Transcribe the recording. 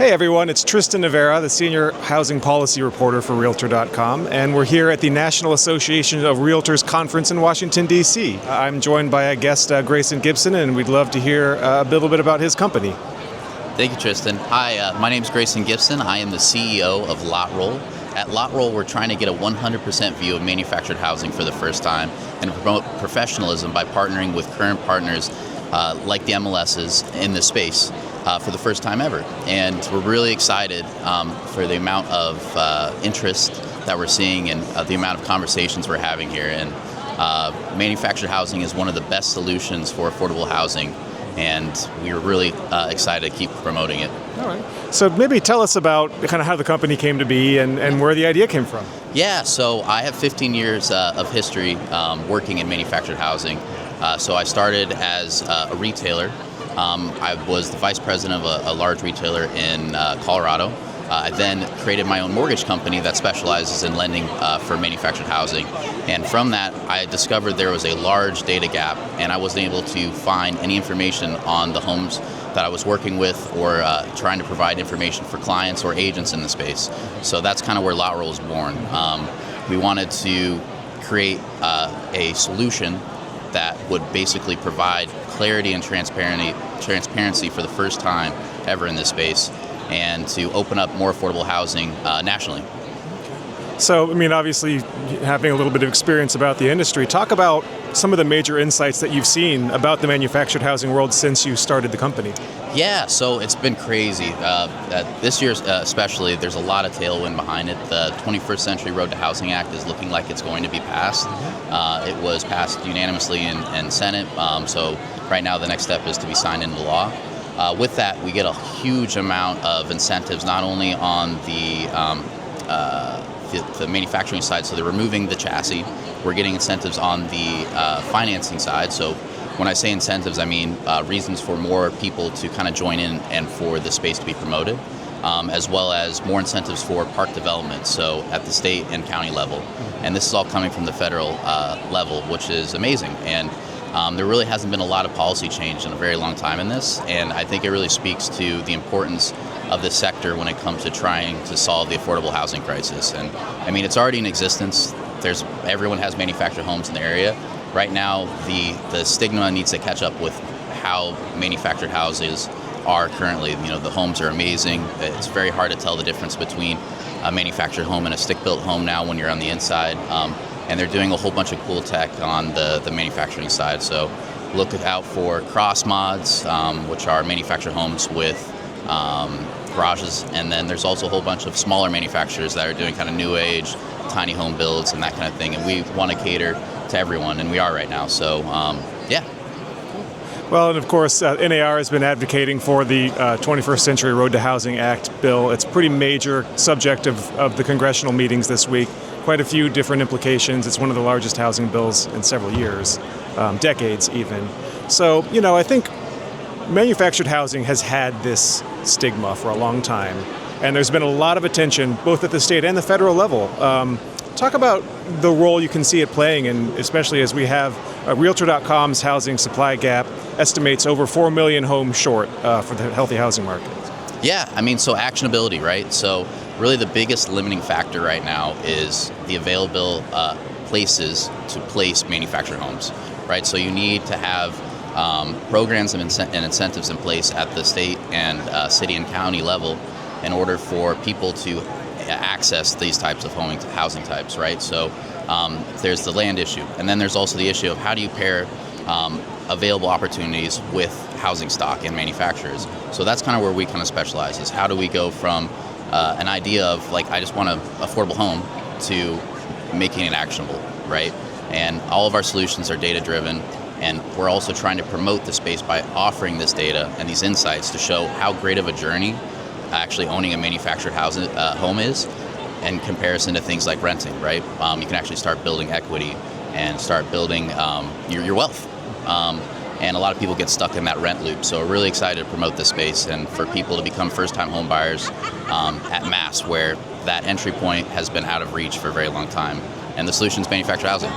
Hey everyone, it's Tristan Navera, the Senior Housing Policy Reporter for Realtor.com, and we're here at the National Association of Realtors Conference in Washington, D.C. I'm joined by a guest, Grayson Gibson, and we'd love to hear a little bit about his company. Thank you, Tristan. Hi, my name is Grayson Gibson. I am the CEO of LotRoll. At LotRoll, we're trying to get a 100% view of manufactured housing for the first time and promote professionalism by partnering with current partners like the MLSs in this space for the first time ever. And we're really excited for the amount of interest that we're seeing and the amount of conversations we're having here. And manufactured housing is one of the best solutions for affordable housing, and we're really excited to keep promoting it. All right. So maybe tell us about kind of how the company came to be and where the idea came from. Yeah, so I have 15 years of history working in manufactured housing. So I started as a retailer. I was the vice president of a large retailer in Colorado. I then created my own mortgage company that specializes in lending for manufactured housing. And from that, I discovered there was a large data gap, and I wasn't able to find any information on the homes that I was working with or trying to provide information for clients or agents in the space. So that's kind of where LotRoll was born. We wanted to create a solution that would basically provide clarity and transparency for the first time ever in this space, and to open up more affordable housing nationally. So, I mean, obviously, having a little bit of experience about the industry, talk about some of the major insights that you've seen about the manufactured housing world since you started the company. Yeah, so it's been crazy. This year especially, there's a lot of tailwind behind it. The 21st Century Road to Housing Act is looking like it's going to be passed. It was passed unanimously in Senate, so right now the next step is to be signed into law. With that, we get a huge amount of incentives, not only on the manufacturing side, so they're removing the chassis. We're getting incentives on the financing side. So when I say incentives, I mean reasons for more people to kind of join in and for the space to be promoted, as well as more incentives for park development, so at the state and county level. And this is all coming from the federal level, which is amazing. And there really hasn't been a lot of policy change in a very long time in this, and I think it really speaks to the importance of this sector when it comes to trying to solve the affordable housing crisis. And I mean, it's already in existence. Everyone has manufactured homes in the area. Right now, the stigma needs to catch up with how manufactured houses are currently. You know, the homes are amazing. It's very hard to tell the difference between a manufactured home and a stick-built home now when you're on the inside. And they're doing a whole bunch of cool tech on the manufacturing side. So look out for cross mods, which are manufactured homes with garages. And then there's also a whole bunch of smaller manufacturers that are doing kind of new age, tiny home builds and that kind of thing. And we want to cater to everyone, and we are right now. So, yeah. Well, and of course, NAR has been advocating for the 21st Century Road to Housing Act bill. It's a pretty major subject of the congressional meetings this week. Quite a few different implications. It's one of the largest housing bills in several years, decades even. So, you know, I think manufactured housing has had this stigma for a long time, and there's been a lot of attention both at the state and the federal level. Talk about the role you can see it playing, and especially as we have Realtor.com's housing supply gap estimates over 4 million homes short for the healthy housing market. Yeah, I mean, so actionability, right? So really the biggest limiting factor right now is the available places to place manufactured homes, right? So you need to have programs and incentives in place at the state and city and county level in order for people to access these types of housing types, right? So there's the land issue, and then there's also the issue of how do you pair available opportunities with housing stock and manufacturers. So that's kind of where we kind of specialize, is how do we go from an idea of like, I just want an affordable home, to making it actionable, right? And all of our solutions are data driven, and we're also trying to promote the space by offering this data and these insights to show how great of a journey actually owning a manufactured home is in comparison to things like renting, right? You can actually start building equity and start building your wealth. And a lot of people get stuck in that rent loop. So we're really excited to promote this space and for people to become first-time home buyers at mass, where that entry point has been out of reach for a very long time. And the solution is manufactured housing.